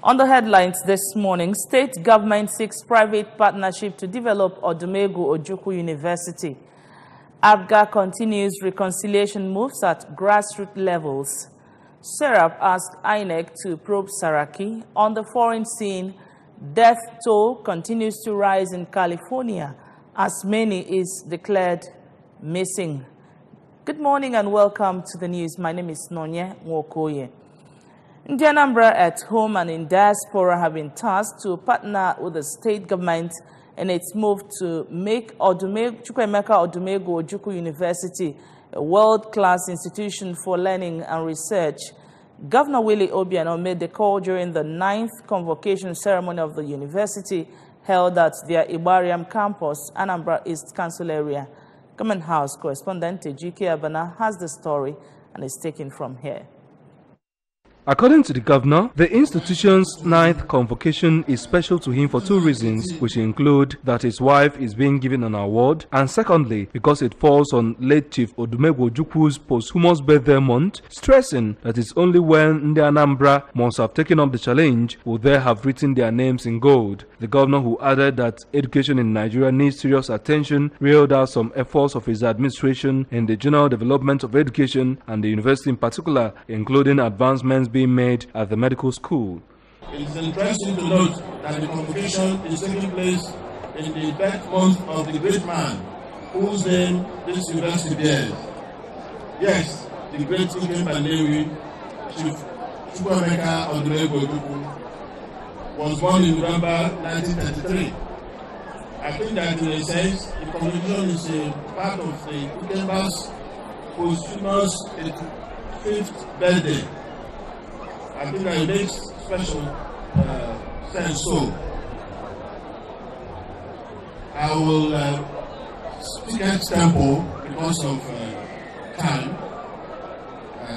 On the headlines this morning, state government seeks private partnership to develop Odumegwu Ojukwu University. ABGA continues reconciliation moves at grassroots levels. Serap asked INEC to probe Saraki. On the foreign scene, death toll continues to rise in California as many is declared missing. Good morning and welcome to the news. My name is Nonye Nwokoye. Anambra at home and in diaspora have been tasked to partner with the state government in its move to make Chukwuemeka Odumegwu Ojukwu University a world-class institution for learning and research. Governor Willie Obianos made the call during the 9th convocation ceremony of the university held at their Ibariam campus, Anambra East Council area. Government House correspondent Ejike Abana has the story and is taken from here. According to the governor, the institution's 9th convocation is special to him for two reasons, which include that his wife is being given an award, and secondly, because it falls on late Chief Odumegwu Ojukwu's posthumous birthday month, stressing that it's only when the Anambra must have taken up the challenge will they have written their names in gold. The governor, who added that education in Nigeria needs serious attention, railed out some efforts of his administration in the general development of education and the university in particular, including advancements being made at the medical school. It is interesting to note that the convocation is taking place in the birth month of the great man whose name this university bears. Yes, the great Ike Bandewi, Chief Chukwuemeka Odumegwu Ojukwu, was born in November 1933. I think that in a sense, the convocation is a part of the Ikemba's posthumous 85th birthday. I think that it makes special sense. So, I will speak at tempo because of time.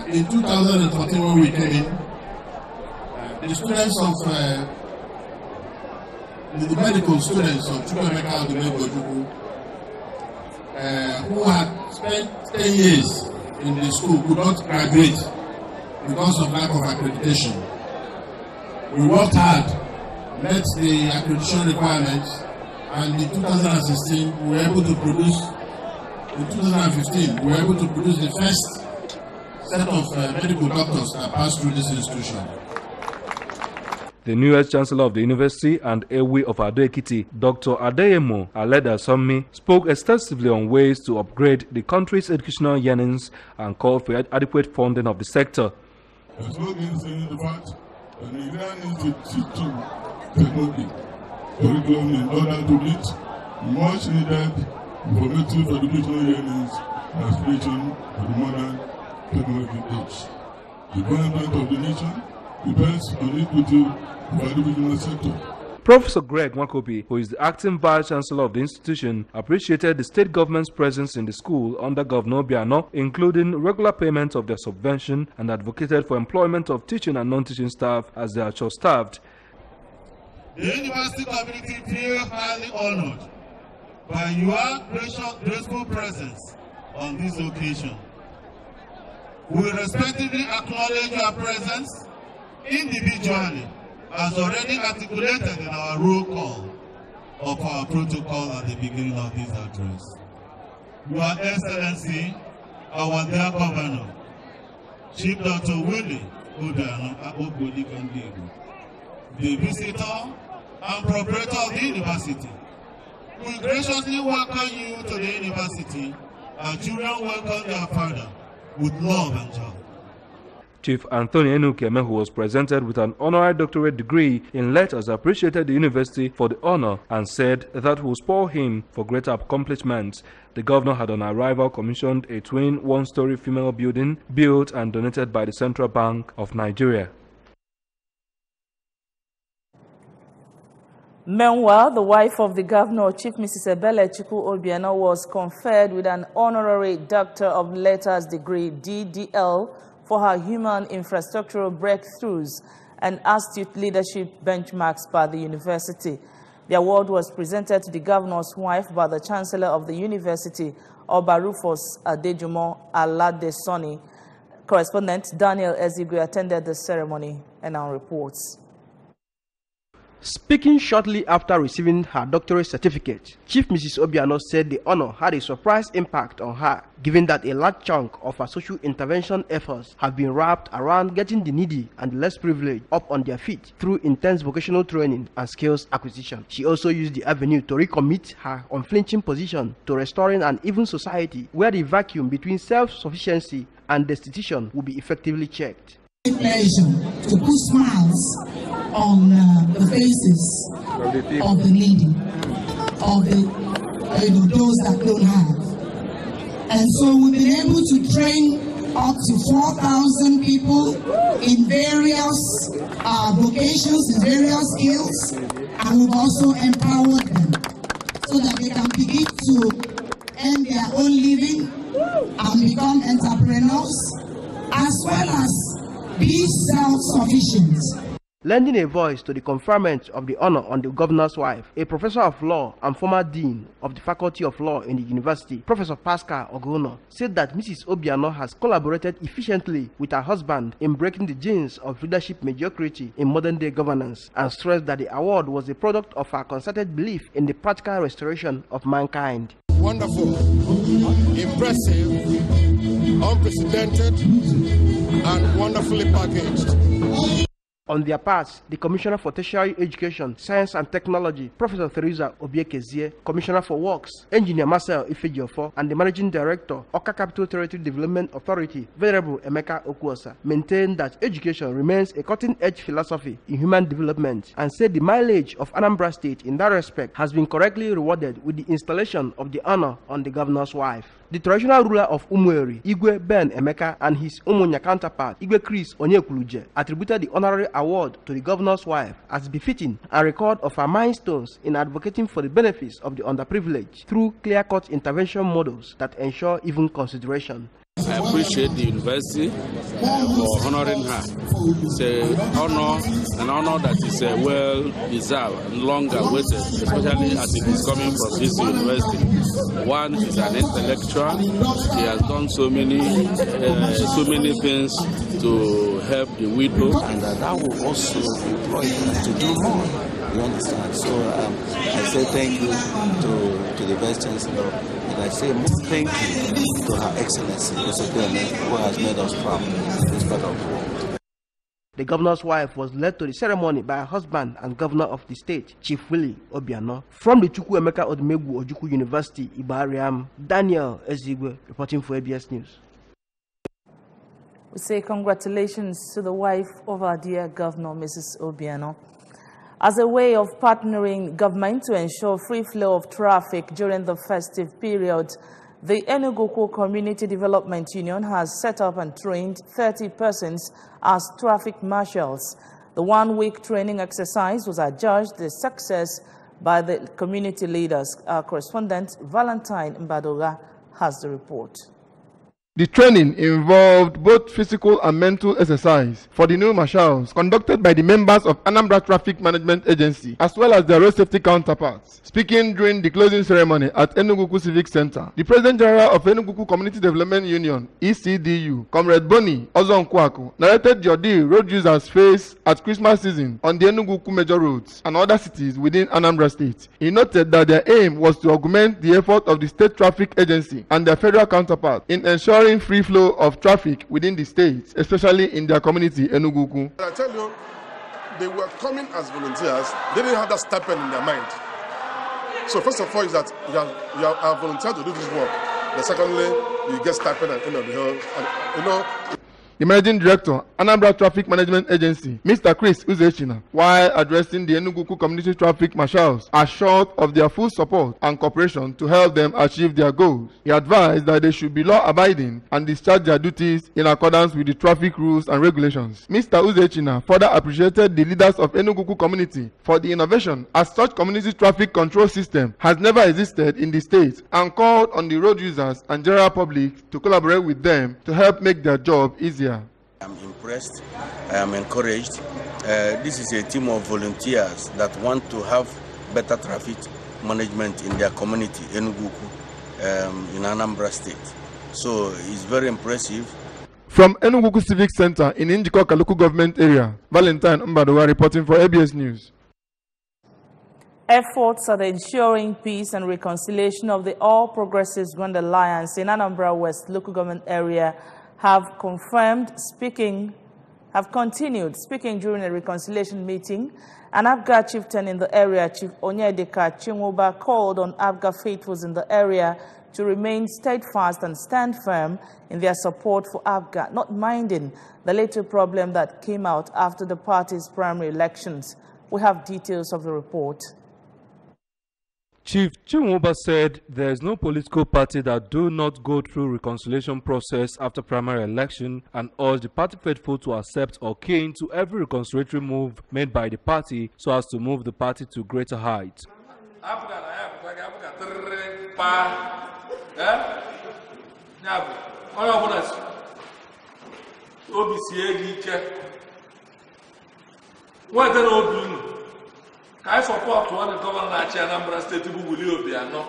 In 2014, when we came in, the students of the medical students of Chukwuemeka Odumegwu Ojukwu, who had spent 10 years in the school, could not graduate because of lack of accreditation. We worked hard, met the accreditation requirements, and in 2016 we were able to produce, in 2015 we were able to produce the first set of medical doctors that passed through this institution. The newest Chancellor of the University and Ewi of Ado-Ekiti, Dr. Adeyemo Aleda-Sommi, spoke extensively on ways to upgrade the country's educational yearnings and called for adequate funding of the sector. There's no saying the fact that Nigeria needs to teach technology curriculum in order to meet much needed informative educational yearnings and aspiration for the modern technology age. The development of the nation depends on the equity of the educational sector. Professor Greg Nwakobi, who is the acting vice-chancellor of the institution, appreciated the state government's presence in the school under Governor Obianos, including regular payment of their subvention, and advocated for employment of teaching and non-teaching staff as they are short-staffed. The university community feels highly honored by your graceful presence on this occasion. We respectively acknowledge your presence individually, as already articulated in our roll call of our protocol at the beginning of this address. Your Excellency, our dear Governor, Chief Dr. Willie Obianos, the visitor and proprietor of the university, we graciously welcome you to the university. Our children welcome their father with love and joy. Chief Anthony Enugu, who was presented with an honorary doctorate degree in letters, appreciated the university for the honor and said that will spur him for greater accomplishments. The governor had on arrival commissioned a twin one-story female building built and donated by the Central Bank of Nigeria. Meanwhile, the wife of the governor, Chief Mrs. Ebelechukwu Obianos, was conferred with an honorary Doctor of Letters degree, DDL, for her human infrastructural breakthroughs and astute leadership benchmarks by the university. The award was presented to the governor's wife by the Chancellor of the university, Oba Rufus Adejumo Aladesoni. Correspondent Daniel Ezigwe attended the ceremony and now reports. Speaking shortly after receiving her doctorate certificate, Chief Mrs. Obianos said the honor had a surprise impact on her, given that a large chunk of her social intervention efforts have been wrapped around getting the needy and the less privileged up on their feet through intense vocational training and skills acquisition. She also used the avenue to recommit her unflinching position to restoring an even society where the vacuum between self-sufficiency and destitution will be effectively checked. It's a pleasure to put smiles on the faces of the needy, of those that don't have. And so we've been able to train up to 4,000 people in various vocations, in various skills, and we've also empowered them so that they can begin to earn their own living and become entrepreneurs, as well as be self-sufficient. Lending a voice to the conferment of the honor on the governor's wife, a professor of law and former dean of the Faculty of Law in the university, Professor Pascal Ogono, said that Mrs. Obianos has collaborated efficiently with her husband in breaking the genes of leadership mediocrity in modern-day governance, and stressed that the award was a product of her concerted belief in the practical restoration of mankind. Wonderful, impressive, unprecedented, and wonderfully packaged. On their part, the Commissioner for Tertiary Education, Science and Technology, Professor Theresa Obiekezie, Commissioner for Works, Engineer Marcel Ifejiofo, and the Managing Director, Oka Capital Territory Development Authority, Venerable Emeka Okuosa, maintained that education remains a cutting-edge philosophy in human development, and said the mileage of Anambra State in that respect has been correctly rewarded with the installation of the honor on the governor's wife. The traditional ruler of Umueri, Igwe Ben Emeka, and his Umunya counterpart, Igwe Chris Onyekuluje, attributed the honorary award to the governor's wife as befitting a record of her milestones in advocating for the benefits of the underprivileged through clear-cut intervention models that ensure even consideration. I appreciate the university for honoring her. It's an honor that is well-deserved and long-awaited, especially as it is coming from this university. One is an intellectual. He has done so many things to help the widow, and that will also employ him to do more. You understand? So I say thank you to the Vice Chancellor, and I say more thank you to Her Excellency, who has made us proud in this part of the world. The governor's wife was led to the ceremony by her husband and governor of the state, Chief Willie Obianos. From the Chukwuemeka Odumegwu Ojukwu University, Ibariam, Daniel Ezigwe, reporting for ABS News. We say congratulations to the wife of our dear governor, Mrs. Obianos. As a way of partnering government to ensure free flow of traffic during the festive period, the Enugu Community Development Union has set up and trained 30 persons as traffic marshals. The one-week training exercise was adjudged a success by the community leaders. Our correspondent, Valentine Mbadoga, has the report. The training involved both physical and mental exercise for the new marshals conducted by the members of Anambra Traffic Management Agency as well as their road safety counterparts. Speaking during the closing ceremony at Enugu Civic Center, the President General of Enugu Community Development Union, ECDU, Comrade Boni Ozonkwaku, narrated the ordeal road users face at Christmas season on the Enugu major roads and other cities within Anambra State. He noted that their aim was to augment the effort of the State Traffic Agency and their federal counterparts in ensuring free flow of traffic within the state, especially in their community, Enugu. I tell you, they were coming as volunteers. They didn't have that stipend in their mind. So first of all is that you are volunteer to do this work. Then secondly, you get stipend at the end of the hill. The Managing Director, Anambra Traffic Management Agency, Mr. Chris Uzechina, while addressing the Enugu Community Traffic Marshals, assured of their full support and cooperation to help them achieve their goals. He advised that they should be law-abiding and discharge their duties in accordance with the traffic rules and regulations. Mr. Uzechina further appreciated the leaders of Enugu community for the innovation, as such community traffic control system has never existed in the state, and called on the road users and general public to collaborate with them to help make their job easier. I'm impressed, I am encouraged. This is a team of volunteers that want to have better traffic management in their community, Enugu, in Anambra State. So it's very impressive. From Enugu Civic Center in Njikoka local government area, Valentine Mbadowa reporting for ABS News. Efforts at ensuring peace and reconciliation of the All Progressives Grand Alliance in Anambra West local government area have continued speaking during a reconciliation meeting. An Abga chieftain in the area, Chief Onyedika Chinwoba, called on Abga faithfuls in the area to remain steadfast and stand firm in their support for Abga, not minding the little problem that came out after the party's primary elections. We have details of the report. Chief Chinwoba said there is no political party that do not go through reconciliation process after primary election and urged the party faithful to accept or key into every reconciliatory move made by the party so as to move the party to greater heights. I support one governor of Anambra State, Willie Obianos.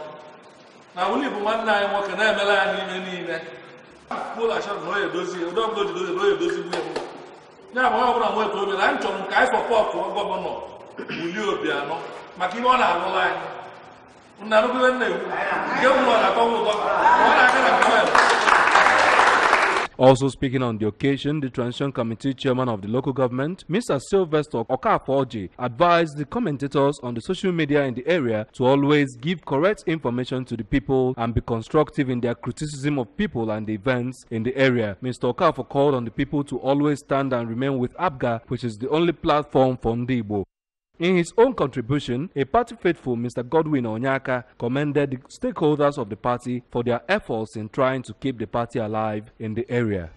Now, Willie Obianos work in MLA full assurance, no, you don't go to do it. Now, I'm talking, I support one governor, Willie Obianos. Makimona line. Also speaking on the occasion, the Transition Committee Chairman of the local government, Mr. Sylvester Okafor, advised the commentators on the social media in the area to always give correct information to the people and be constructive in their criticism of people and the events in the area. Mr. Okafor called on the people to always stand and remain with ABGA, which is the only platform for Ndibo. In his own contribution, a party faithful, Mr. Godwin Onyaka, commended the stakeholders of the party for their efforts in trying to keep the party alive in the area.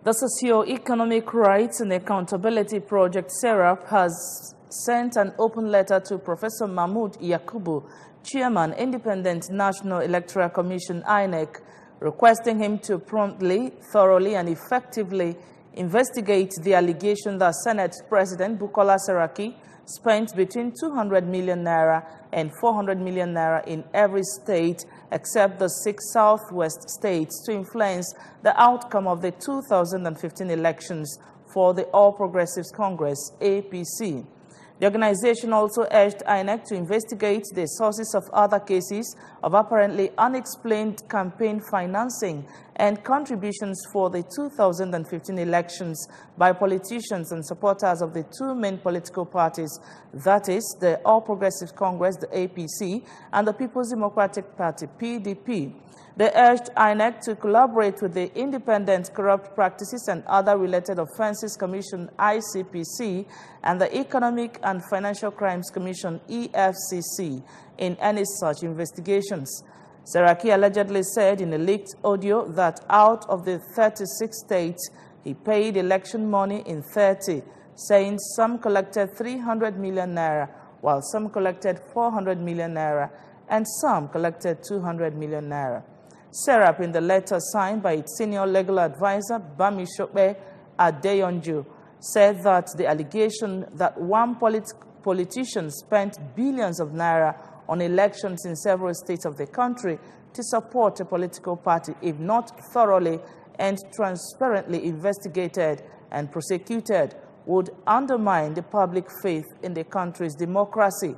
The Socio-Economic Rights and Accountability Project, SERAP, has sent an open letter to Professor Mahmoud Yakubu, Chairman, Independent National Electoral Commission, INEC, requesting him to promptly, thoroughly, and effectively investigate the allegation that Senate President Bukola Saraki spent between 200 million naira and 400 million naira in every state except the 6 southwest states to influence the outcome of the 2015 elections for the All Progressives Congress, APC. The organization also urged INEC to investigate the sources of other cases of apparently unexplained campaign financing and contributions for the 2015 elections by politicians and supporters of the two main political parties, that is, the All Progressives Congress, the APC, and the People's Democratic Party, PDP. They urged INEC to collaborate with the Independent Corrupt Practices and Other Related Offences Commission, ICPC, and the Economic and Financial Crimes Commission, EFCC, in any such investigations. Saraki allegedly said in a leaked audio that out of the 36 states, he paid election money in 30, saying some collected 300 million naira, while some collected 400 million naira, and some collected 200 million naira. SERAP, in the letter signed by its senior legal advisor, Bami Shokbe Adeyonju, said that the allegation that one politician spent billions of naira on elections in several states of the country to support a political party, if not thoroughly and transparently investigated and prosecuted, would undermine the public faith in the country's democracy.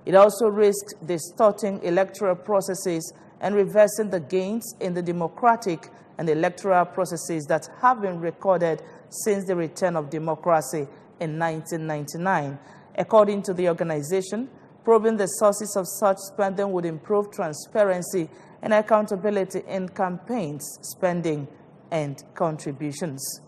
It also risks distorting electoral processes and reversing the gains in the democratic and electoral processes that have been recorded since the return of democracy in 1999. According to the organization, probing the sources of such spending would improve transparency and accountability in campaigns, spending, and contributions.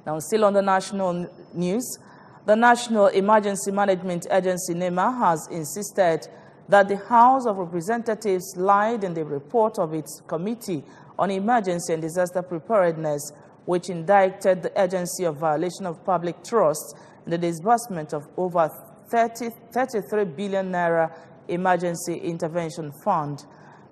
Now, still on the national news, the National Emergency Management Agency, NEMA, has insisted that the House of Representatives lied in the report of its Committee on Emergency and Disaster Preparedness, which indicted the agency of violation of public trust in the disbursement of over 33 billion naira emergency intervention fund.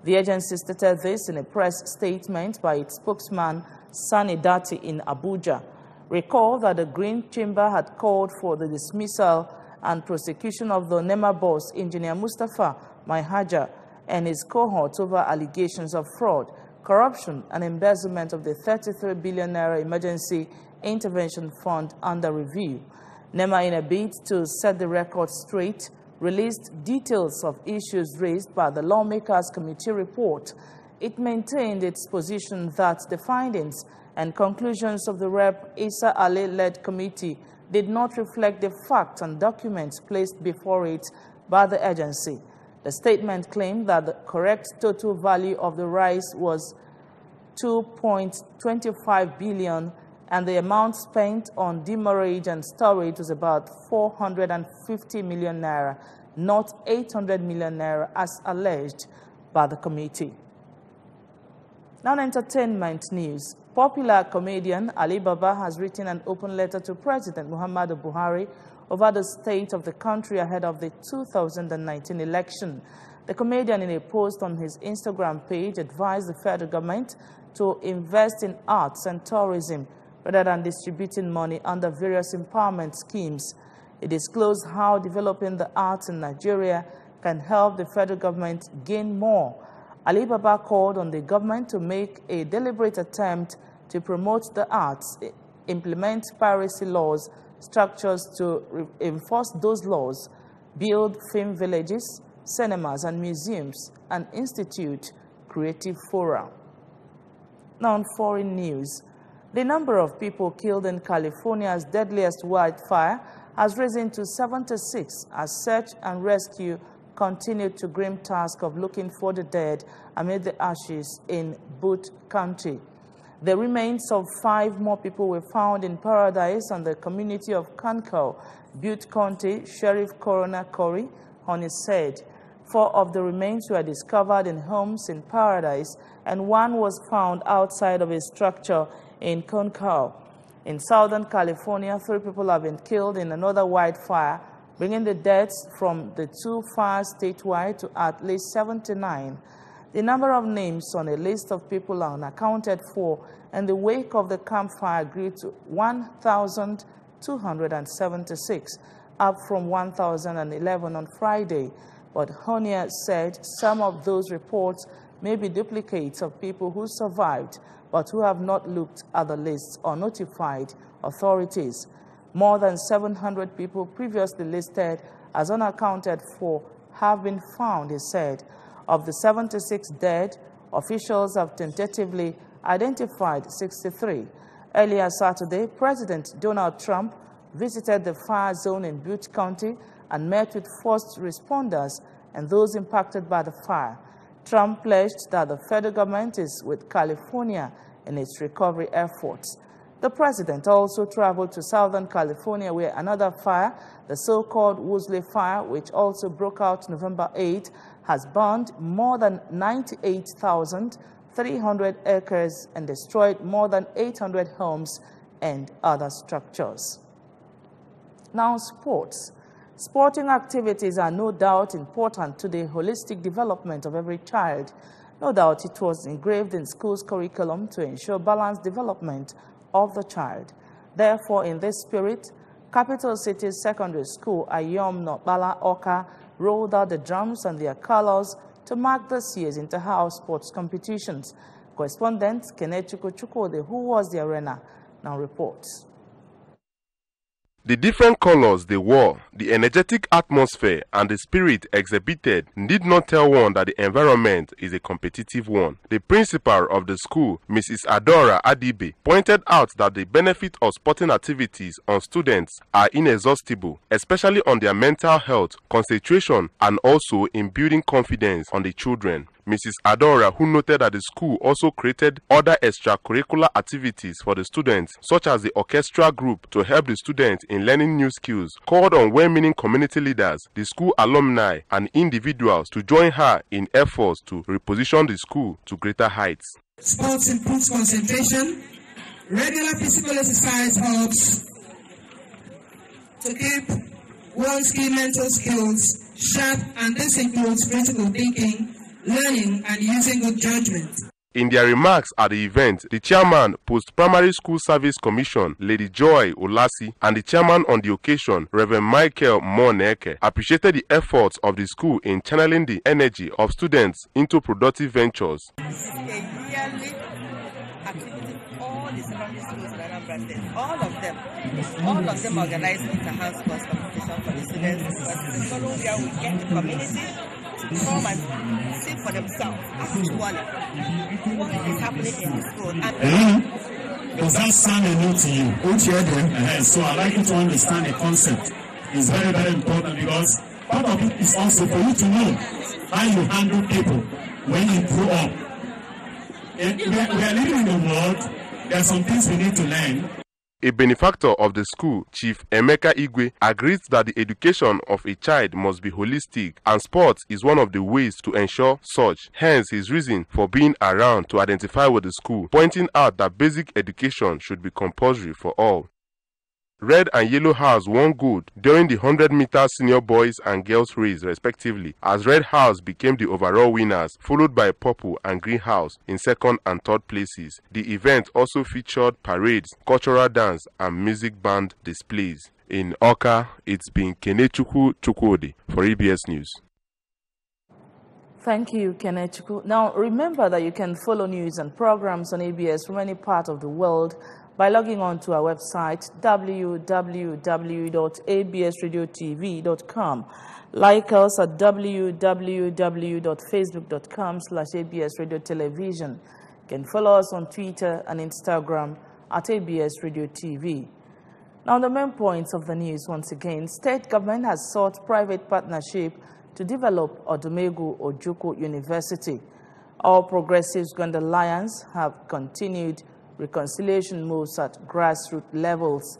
The agency stated this in a press statement by its spokesman, Sani Dati, in Abuja. Recall that the Green Chamber had called for the dismissal and prosecution of the NEMA boss, Engineer Mustafa Maihaja, and his cohort over allegations of fraud, corruption, and embezzlement of the 33 billion naira emergency intervention fund under review. NEMA, in a bid to set the record straight, released details of issues raised by the Lawmakers Committee report. It maintained its position that the findings and conclusions of the Rep. Isa Ali-led committee did not reflect the facts and documents placed before it by the agency. The statement claimed that the correct total value of the rice was 2.25 billion and the amount spent on demurrage and storage was about 450 million naira, not 800 million naira as alleged by the committee. Now, entertainment news. Popular comedian Ali Baba has written an open letter to President Muhammadu Buhari over the state of the country ahead of the 2019 election. The comedian, in a post on his Instagram page, advised the federal government to invest in arts and tourism rather than distributing money under various empowerment schemes. It disclosed how developing the arts in Nigeria can help the federal government gain more. Ali Baba called on the government to make a deliberate attempt to promote the arts, implement piracy laws, structures to enforce those laws, build film villages, cinemas and museums, and institute creative fora. Now, on foreign news, the number of people killed in California's deadliest wildfire has risen to 76 as search and rescue continued to grim task of looking for the dead amid the ashes in Butte County. The remains of 5 more people were found in Paradise and the community of Concow, Butte County. Sheriff Coroner Corey Honey said 4 of the remains were discovered in homes in Paradise and 1 was found outside of a structure in Concow. In Southern California, 3 people have been killed in another wildfire, bringing the deaths from the 2 fires statewide to at least 79. The number of names on a list of people unaccounted for in the wake of the campfire grew to 1,276, up from 1,011 on Friday. But Honia said some of those reports may be duplicates of people who survived but who have not looked at the lists or notified authorities. More than 700 people previously listed as unaccounted for have been found, he said. Of the 76 dead, officials have tentatively identified 63. Earlier Saturday, President Donald Trump visited the fire zone in Butte County and met with first responders and those impacted by the fire. Trump pledged that the federal government is with California in its recovery efforts. The president also traveled to Southern California, where another fire, the so-called Woolsey Fire, which also broke out November 8, has burned more than 98,300 acres and destroyed more than 800 homes and other structures. Now, sports. Sporting activities are no doubt important to the holistic development of every child. No doubt it was engraved in school's curriculum to ensure balanced development of the child. Therefore, in this spirit, Capital City's secondary school, Ayom Nobala Oka, rolled out the drums and their colors to mark this year's inter-house sports competitions. Correspondent Kenechuku Chukwode, who was the arena, now reports. The different colors they wore, the energetic atmosphere, and the spirit exhibited did not tell one that the environment is a competitive one. The principal of the school, Mrs. Adora Adibe, pointed out that the benefit of sporting activities on students are inexhaustible, especially on their mental health, concentration, and also in building confidence on the children. Mrs. Adora, who noted that the school also created other extracurricular activities for the students, such as the orchestra group, to help the students in learning new skills, called on well-meaning community leaders, the school alumni, and individuals to join her in efforts to reposition the school to greater heights. Sports improves concentration. Regular physical exercise helps to keep one's key mental skills sharp, and this includes critical thinking learning, and using good judgment. In their remarks at the event, the chairman, Post-Primary School Service Commission, Lady Joy Olasi, and the chairman on the occasion, Reverend Michael Moneke, appreciated the efforts of the school in channeling the energy of students into productive ventures. This is a yearly activity for all the secondary schools in Anambra State. All of them organize inter-house sports competition for the students because it's a forum where we get the community to come and see for themselves actually what is happening in the school. Does that sound a new to you? Don't hear them? So I'd like you to understand the concept. It's very, very important because part of it is also for you to know how you handle people when you grow up. We are living in the world. There are some things we need to learn. A benefactor of the school, Chief Emeka Igwe, agrees that the education of a child must be holistic and sports is one of the ways to ensure such. Hence his reason for being around to identify with the school, pointing out that basic education should be compulsory for all. Red and Yellow House won gold during the 100-meter senior boys and girls race respectively, as Red House became the overall winners, followed by Purple and Green House in second and third places. The event also featured parades, cultural dance, and music band displays. In Oka, it's been Kenechukwu Chukwudi for ABS News. Thank you, Kenechukwu. Now, remember that you can follow news and programs on ABS from any part of the world by logging on to our website, www.absradiotv.com. Like us at www.facebook.com/absradiotelevision. You can follow us on Twitter and Instagram at ABS Radio TV. Now, the main points of the news once again. State government has sought private partnership to develop Odumegwu Ojukwu University. All Progressives Grand Alliance have continued reconciliation moves at grassroots levels.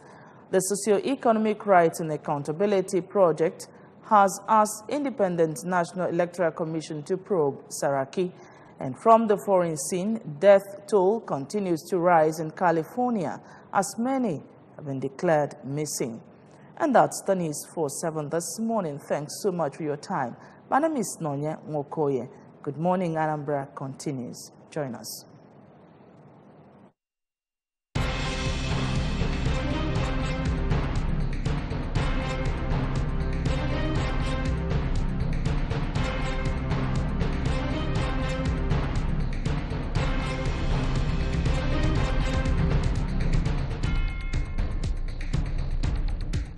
The Socio-Economic Rights and Accountability Project has asked Independent National Electoral Commission to probe Saraki. And from the foreign scene, death toll continues to rise in California as many have been declared missing. And that's the news for 7 this morning. Thanks so much for your time. My name is Nonya Mokoye. Good morning, Anambra continues. Join us.